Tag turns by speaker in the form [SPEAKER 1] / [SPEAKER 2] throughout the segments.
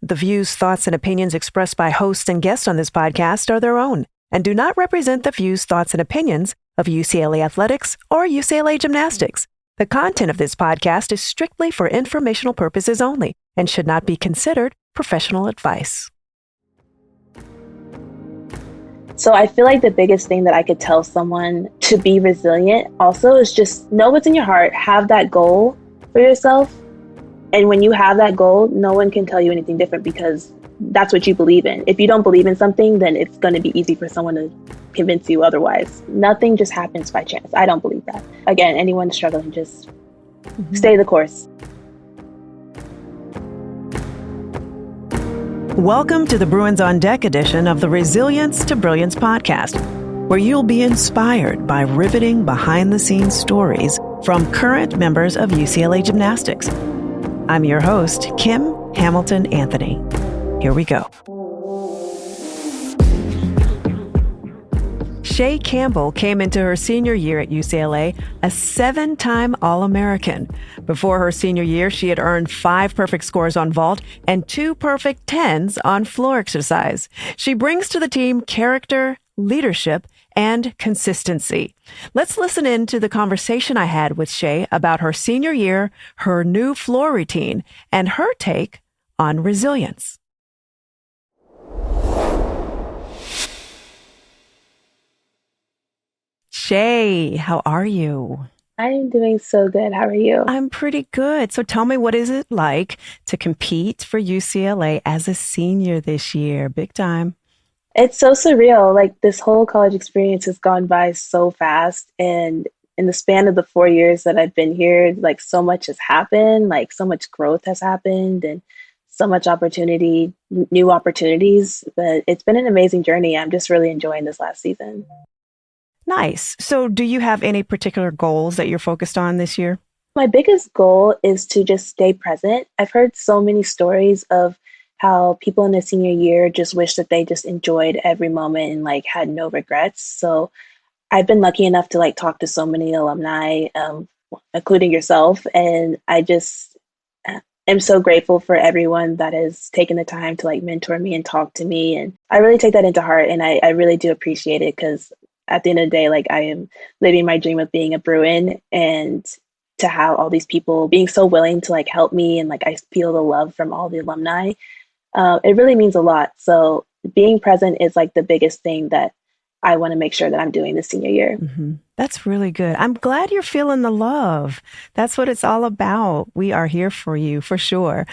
[SPEAKER 1] The views, thoughts, and opinions expressed by hosts and guests on this podcast are their own and do not represent the views, thoughts, and opinions of UCLA Athletics or UCLA Gymnastics. The content of this podcast is strictly for informational purposes only and should not be considered professional advice.
[SPEAKER 2] So I feel like the biggest thing that I could tell someone to be resilient also is just know what's in your heart, have that goal for yourself. And when you have that goal, no one can tell you anything different because that's what you believe in. If you don't believe in something, then it's going to be easy for someone to convince you otherwise. Nothing just happens by chance. I don't believe that. Again, anyone struggling, just stay the course.
[SPEAKER 1] Welcome to the Bruins on Deck edition of the Resilience to Brilliance podcast, where you'll be inspired by riveting behind-the-scenes stories from current members of UCLA Gymnastics. I'm your host, Kim Hamilton Anthony. Here we go. Chae Campbell came into her senior year at UCLA a 7-time All-American. Before her senior year, she had earned 5 perfect scores on vault and 2 perfect 10s on floor exercise. She brings to the team character, leadership, and consistency. Let's listen in to the conversation I had with Chae about her senior year, her new floor routine, and her take on resilience. Chae, how are you?
[SPEAKER 2] I am doing so good. How are you?
[SPEAKER 1] I'm pretty good. So tell me, what is it like to compete for UCLA as a senior this year? Big time.
[SPEAKER 2] It's so surreal. Like, this whole college experience has gone by so fast. And in the span of the 4 years that I've been here, like, so much has happened, like so much growth has happened and so much opportunity, new opportunities. But it's been an amazing journey. I'm just really enjoying this last season.
[SPEAKER 1] Nice. So do you have any particular goals that you're focused on this year?
[SPEAKER 2] My biggest goal is to just stay present. I've heard so many stories of how people in their senior year just wish that they just enjoyed every moment and like had no regrets. So I've been lucky enough to like talk to so many alumni, including yourself. And I just am so grateful for everyone that has taken the time to like mentor me and talk to me. And I really take that into heart. And I really do appreciate it because at the end of the day, like, I am living my dream of being a Bruin, and to have all these people being so willing to like help me and like I feel the love from all the alumni. It really means a lot. So being present is like the biggest thing that I want to make sure that I'm doing this senior year.
[SPEAKER 1] Mm-hmm. That's really good. I'm glad you're feeling the love. That's what it's all about. We are here for you, for sure.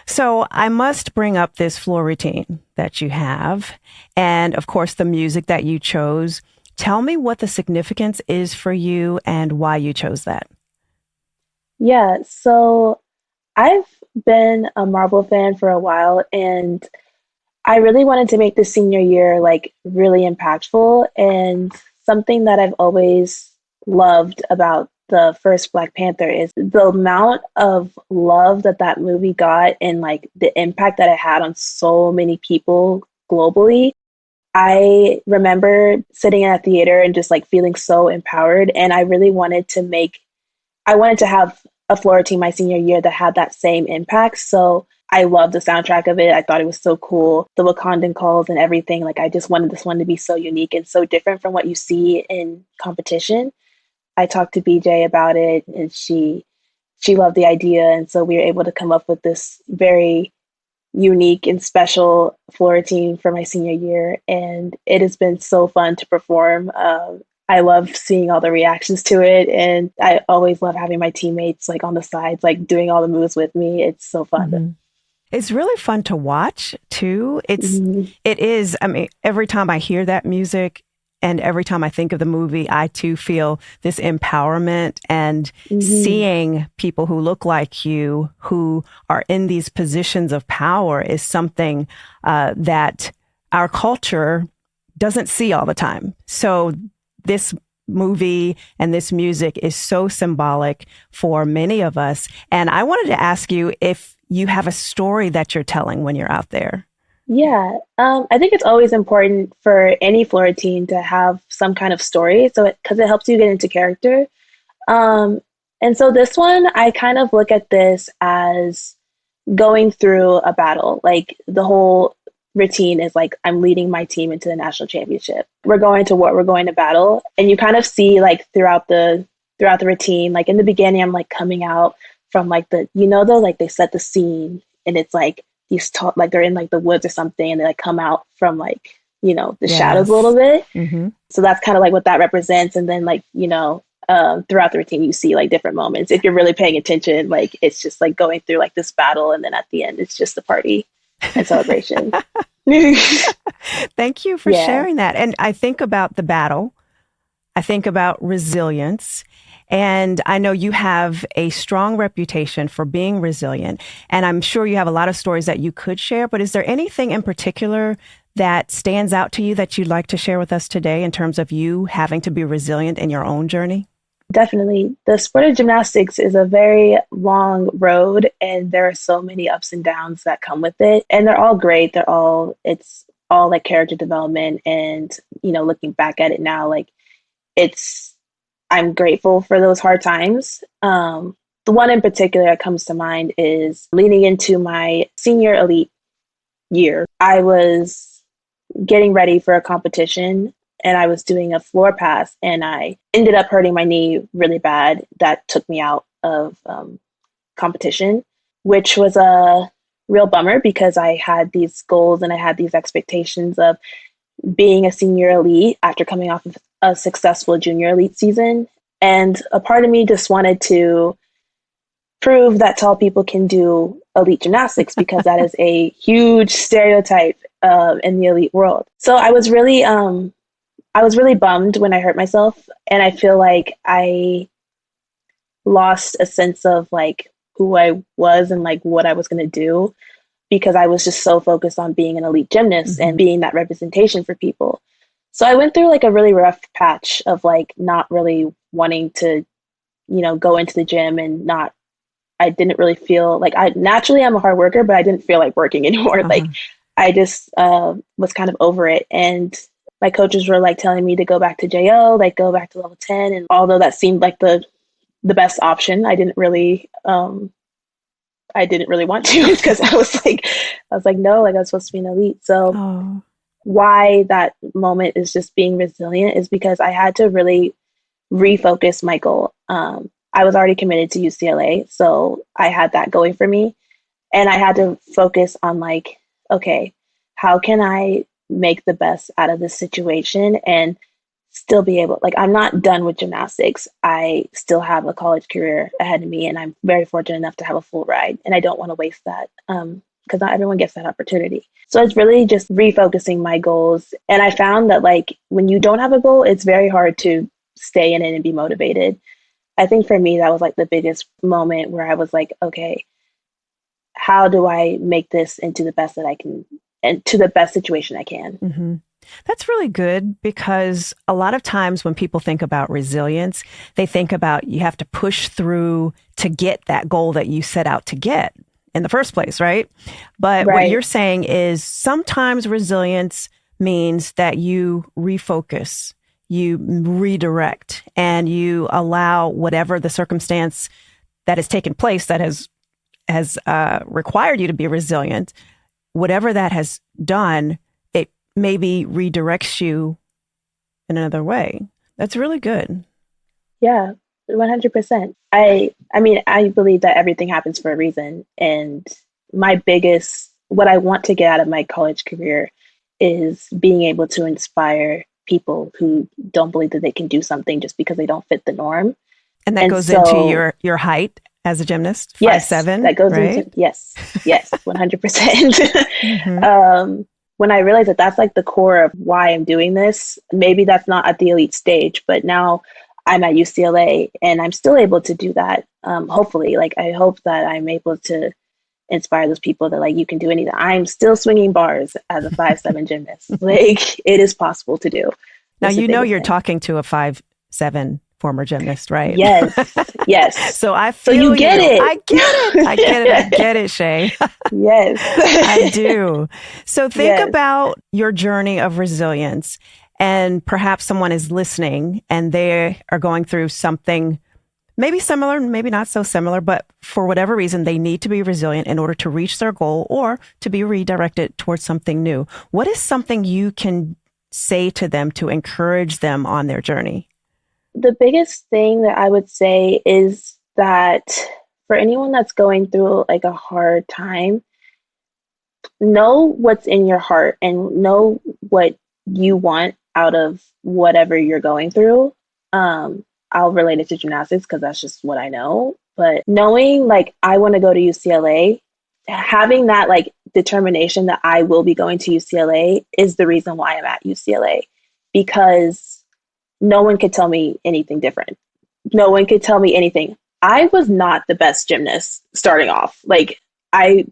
[SPEAKER 1] So I must bring up this floor routine that you have, and of course the music that you chose. Tell me what the significance is for you and why you chose that.
[SPEAKER 2] Yeah, so I've been a Marvel fan for a while, and I really wanted to make this senior year like really impactful. And something that I've always loved about the first Black Panther is the amount of love that that movie got and like the impact that it had on so many people globally. I remember sitting in a theater and just like feeling so empowered. And I really wanted to have a floor routine my senior year that had that same impact. So I loved the soundtrack of it. I thought it was so cool. The Wakandan calls and everything. Like, I just wanted this one to be so unique and so different from what you see in competition. I talked to BJ about it, and she loved the idea. And so we were able to come up with this very unique and special floor routine for my senior year. And it has been so fun to perform. I love seeing all the reactions to it. And I always love having my teammates like on the sides, like doing all the moves with me. It's so fun.
[SPEAKER 1] Mm-hmm. It's really fun to watch too. It is. I mean, every time I hear that music and every time I think of the movie, I too feel this empowerment, and seeing people who look like you, who are in these positions of power, is something that our culture doesn't see all the time. So this movie and this music is so symbolic for many of us. And I wanted to ask you if you have a story that you're telling when you're out there.
[SPEAKER 2] Yeah, I think it's always important for any floor routine to have some kind of story, because it helps you get into character. And so this one, I kind of look at this as going through a battle. Like the whole routine is like, I'm leading my team into the national championship. We're going to war, we're going to battle. And you kind of see like throughout the routine, like in the beginning, I'm like coming out from like like they set the scene and it's like like they're in like the woods or something and they like come out from like, the shadows a little bit.
[SPEAKER 1] Mm-hmm.
[SPEAKER 2] So that's kind of like what that represents. And then like, throughout the routine, you see like different moments. If you're really paying attention, like it's just like going through like this battle. And then at the end, it's just a party and celebration.
[SPEAKER 1] Thank you for sharing that. And I think about the battle. I think about resilience. And I know you have a strong reputation for being resilient. And I'm sure you have a lot of stories that you could share. But is there anything in particular that stands out to you that you'd like to share with us today in terms of you having to be resilient in your own journey?
[SPEAKER 2] Definitely. The sport of gymnastics is a very long road and there are so many ups and downs that come with it. And they're all great. It's all like character development. And, looking back at it now, like I'm grateful for those hard times. The one in particular that comes to mind is leading into my senior elite year. I was getting ready for a competition and I was doing a floor pass and I ended up hurting my knee really bad. That took me out of competition, which was a real bummer because I had these goals and I had these expectations of being a senior elite after coming off of a successful junior elite season. And a part of me just wanted to prove that tall people can do elite gymnastics because that is a huge stereotype in the elite world. So I was really bummed when I hurt myself. And I feel like I lost a sense of like who I was and like what I was going to do because I was just so focused on being an elite gymnast and being that representation for people. So I went through like a really rough patch of like not really wanting to, go into the gym and I didn't really feel like I'm a hard worker, but I didn't feel like working anymore. Like I just was kind of over it. And my coaches were like telling me to go back to JO, like go back to level 10. And although that seemed like the best option, I didn't really want to because I was like, no, like I was supposed to be an elite. So why that moment is just being resilient is because I had to really refocus my goal. I was already committed to UCLA, so I had that going for me. And I had to focus on like, okay, how can I make the best out of this situation and still be able, like, I'm not done with gymnastics. I still have a college career ahead of me and I'm very fortunate enough to have a full ride and I don't want to waste that because not everyone gets that opportunity. So it's really just refocusing my goals. And I found that like when you don't have a goal, it's very hard to stay in it and be motivated. I think for me, that was like the biggest moment where I was like, okay, how do I make this into the best that I can and to the best situation I can?
[SPEAKER 1] Mm-hmm. That's really good because a lot of times when people think about resilience, they think about you have to push through to get that goal that you set out to get in the first place, right? But what you're saying is sometimes resilience means that you refocus, you redirect, and you allow whatever the circumstance that has taken place that has required you to be resilient, whatever that has done, it maybe redirects you in another way. That's really good.
[SPEAKER 2] Yeah, 100%. I mean, I believe that everything happens for a reason. And what I want to get out of my college career is being able to inspire people who don't believe that they can do something just because they don't fit the norm.
[SPEAKER 1] And that goes into your height as a gymnast, 5'7",
[SPEAKER 2] yes, that goes
[SPEAKER 1] right?
[SPEAKER 2] into, yes, 100%. When I realized that that's like the core of why I'm doing this, maybe that's not at the elite stage, but now I'm at UCLA and I'm still able to do that. Hopefully, like I hope that I'm able to inspire those people that like you can do anything. I'm still swinging bars as a 5'7" gymnast. Like it is possible to do.
[SPEAKER 1] Now you're talking to a 5'7" former gymnast, right?
[SPEAKER 2] Yes.
[SPEAKER 1] So I
[SPEAKER 2] feel
[SPEAKER 1] you
[SPEAKER 2] get it.
[SPEAKER 1] I get it, Chae.
[SPEAKER 2] Yes.
[SPEAKER 1] I do. So think about your journey of resilience, and perhaps someone is listening and they are going through something maybe similar, maybe not so similar, but for whatever reason, they need to be resilient in order to reach their goal or to be redirected towards something new. What is something you can say to them to encourage them on their journey?
[SPEAKER 2] The biggest thing that I would say is that for anyone that's going through like a hard time, know what's in your heart and know what you want out of whatever you're going through. I'll relate it to gymnastics because that's just what I know. But knowing like I want to go to UCLA, having that like determination that I will be going to UCLA is the reason why I'm at UCLA, because no one could tell me anything different. No one could tell me anything. I was not the best gymnast starting off. Like I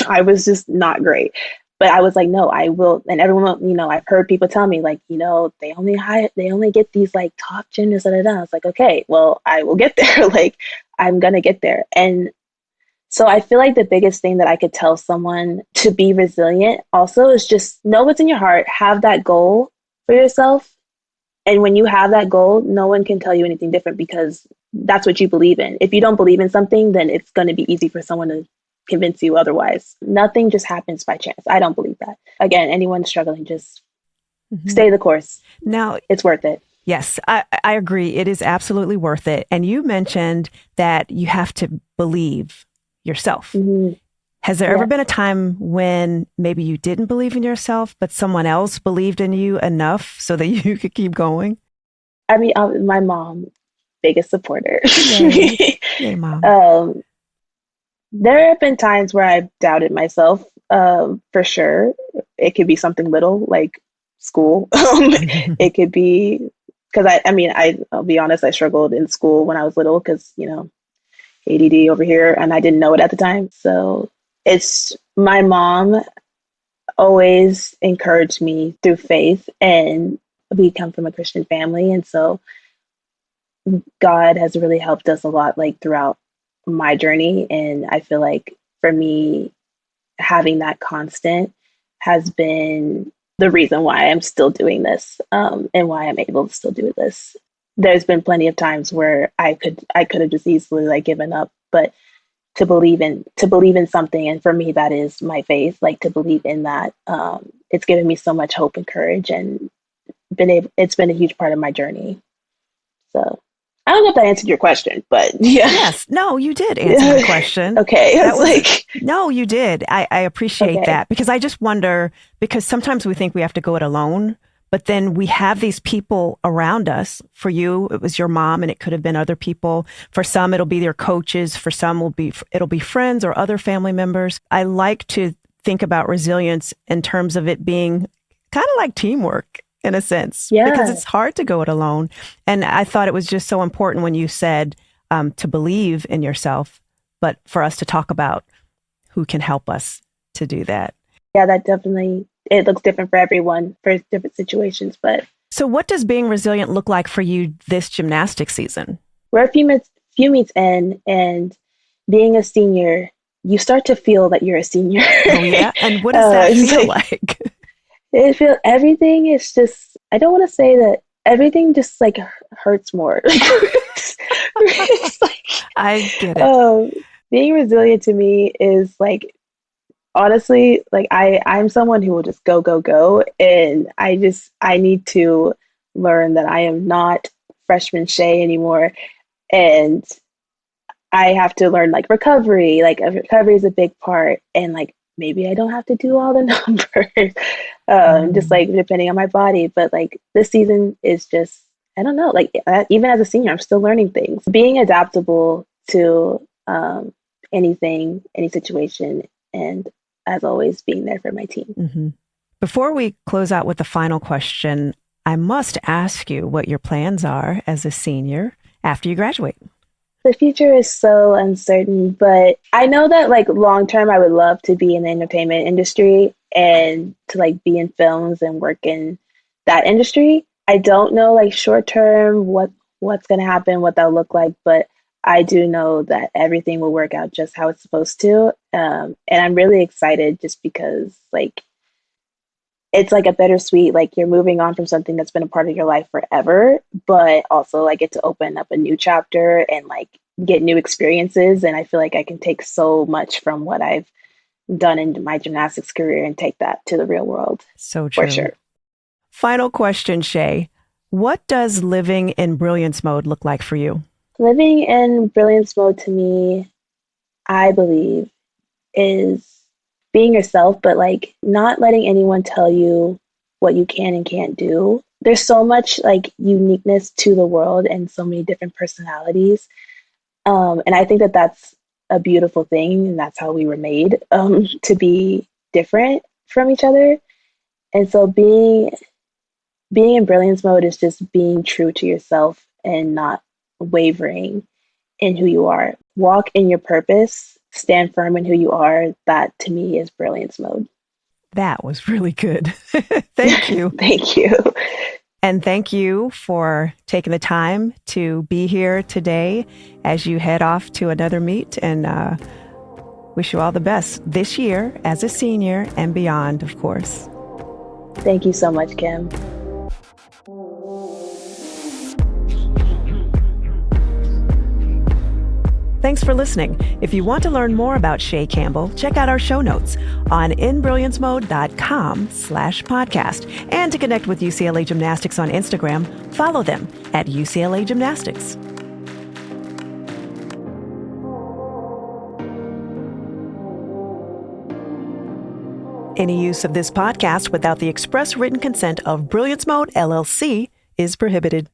[SPEAKER 2] I was just not great. But I was like, no, I will. And everyone, I've heard people tell me like, they only get these like top gymnasts. Da, da, da. I was like, okay, well, I will get there. Like, I'm gonna get there. And so I feel like the biggest thing that I could tell someone to be resilient also is just know what's in your heart, have that goal for yourself. And when you have that goal, no one can tell you anything different because that's what you believe in. If you don't believe in something, then it's going to be easy for someone to convince you otherwise. Nothing just happens by chance. I don't believe that. Again, anyone struggling, just stay the course.
[SPEAKER 1] Now,
[SPEAKER 2] it's worth it.
[SPEAKER 1] Yes, I agree. It is absolutely worth it. And you mentioned that you have to believe yourself. Mm-hmm. Has there ever been a time when maybe you didn't believe in yourself, but someone else believed in you enough so that you could keep going?
[SPEAKER 2] I mean, my mom, biggest supporter.
[SPEAKER 1] Yay, Mom.
[SPEAKER 2] There have been times where I've doubted myself, for sure. It could be something little like school. It could be because I'll be honest, I struggled in school when I was little because, ADD over here, and I didn't know it at the time. So it's my mom always encouraged me through faith, and we come from a Christian family. And so God has really helped us a lot, like throughout my journey. And I feel like for me, having that constant has been the reason why I'm still doing this, and why I'm able to still do this. There's been plenty of times where I could have just easily like given up, but to believe in something, and for me that is my faith. Like to believe in that, it's given me so much hope and courage, and it's been a huge part of my journey. So I don't know if that answered your question, but yeah.
[SPEAKER 1] Yes. No, you did answer my question.
[SPEAKER 2] Okay.
[SPEAKER 1] No, you did. I appreciate that, because I just wonder, because sometimes we think we have to go it alone, but then we have these people around us. For you, it was your mom, and it could have been other people. For some, it'll be their coaches. For some, it'll be friends or other family members. I like to think about resilience in terms of it being kind of like teamwork, in a sense, because it's hard to go it alone. And I thought it was just so important when you said to believe in yourself, but for us to talk about who can help us to do that.
[SPEAKER 2] Yeah, that definitely, it looks different for everyone for different situations. But
[SPEAKER 1] so what does being resilient look like for you this gymnastics season?
[SPEAKER 2] We're a few meets in, and being a senior, you start to feel that you're a senior.
[SPEAKER 1] Oh yeah? And what does that feel like?
[SPEAKER 2] Everything is just, I don't want to say that everything just like hurts more.
[SPEAKER 1] I get it.
[SPEAKER 2] Being resilient to me is like, honestly, like I'm someone who will just go, go, go. And I need to learn that I am not freshman Chae anymore. And I have to learn like recovery. Like recovery is a big part. And like, maybe I don't have to do all the numbers, just like depending on my body. But like this season is just, I don't know, like even as a senior, I'm still learning things. Being adaptable to anything, any situation, and as always, being there for my team.
[SPEAKER 1] Mm-hmm. Before we close out with the final question, I must ask you what your plans are as a senior after you graduate.
[SPEAKER 2] The future is so uncertain, but I know that like long term, I would love to be in the entertainment industry and to like be in films and work in that industry. I don't know like short term what's going to happen, what that'll look like, but I do know that everything will work out just how it's supposed to. And I'm really excited just because like it's like a bittersweet, like you're moving on from something that's been a part of your life forever, but also like get to open up a new chapter and like get new experiences. And I feel like I can take so much from what I've done in my gymnastics career and take that to the real world.
[SPEAKER 1] So
[SPEAKER 2] For
[SPEAKER 1] true.
[SPEAKER 2] sure.
[SPEAKER 1] Final question, Chae. What does living in brilliance mode look like for you?
[SPEAKER 2] Living in brilliance mode to me, I believe, is being yourself, but like not letting anyone tell you what you can and can't do. There's so much like uniqueness to the world and so many different personalities. And I think that that's a beautiful thing. And that's how we were made, to be different from each other. And so being in brilliance mode is just being true to yourself and not wavering in who you are. Walk in your purpose, stand firm in who you are. That to me is brilliance mode.
[SPEAKER 1] That was really good. Thank you.
[SPEAKER 2] Thank you.
[SPEAKER 1] And thank you for taking the time to be here today as you head off to another meet, and wish you all the best this year as a senior and beyond, of course.
[SPEAKER 2] Thank you so much, Kim.
[SPEAKER 1] Thanks for listening. If you want to learn more about Chae Campbell, check out our show notes on inbrilliancemode.com/podcast. And to connect with UCLA Gymnastics on Instagram, follow them at UCLA Gymnastics. Any use of this podcast without the express written consent of Brilliance Mode, LLC is prohibited.